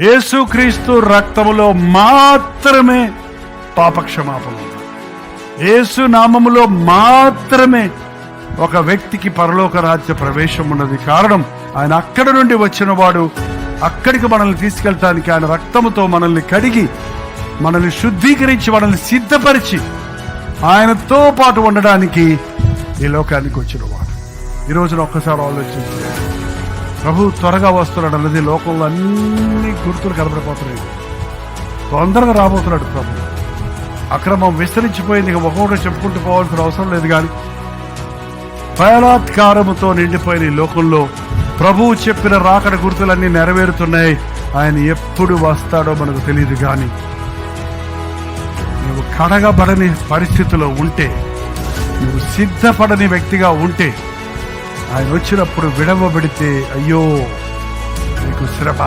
యేసుక్రీస్తు రక్తములో మాత్రమే పాపక్షమాపణ ఉంది. యేసు నామములో మాత్రమే ఒక వ్యక్తికి పరలోక రాజ్య ప్రవేశం ఉన్నది. కారణం, ఆయన అక్కడి నుండి వచ్చిన వాడు. అక్కడికి మనల్ని తీసుకెళ్ళటానికి ఆయన రక్తముతో మనల్ని కడిగి, మనల్ని శుద్ధీకరించి, మనల్ని సిద్ధపరిచి ఆయనతో పాటు ఉండడానికి ఈ లోకానికి వచ్చిన వాడు. ఈ రోజున ఒక్కసారి ఆలోచించే, ప్రభు త్వరగా వస్తున్నాడు అన్నది లోకంలో అన్ని గుర్తులు కనబడిపోతున్నాయి. తొందరగా రాబోతున్నాడు ప్రభు. అక్రమం విస్తరించిపోయింది. ఇక ఒకటి చెప్పుకుంటూ పోవాల్సిన అవసరం లేదు. కానీ బలాత్కారముతో నిండిపోయిన ఈ లోకంలో ప్రభువు చెప్పిన రాకడ గుర్తులన్నీ నెరవేరుతున్నాయి. ఆయన ఎప్పుడు వస్తాడో మనకు తెలియదు. కానీ నువ్వు కడగబడని పరిస్థితిలో ఉంటే, నువ్వు సిద్ధపడని వ్యక్తిగా ఉంటే, ఆయన వచ్చినప్పుడు విడవబడితే అయ్యో నీకు శ్రమ.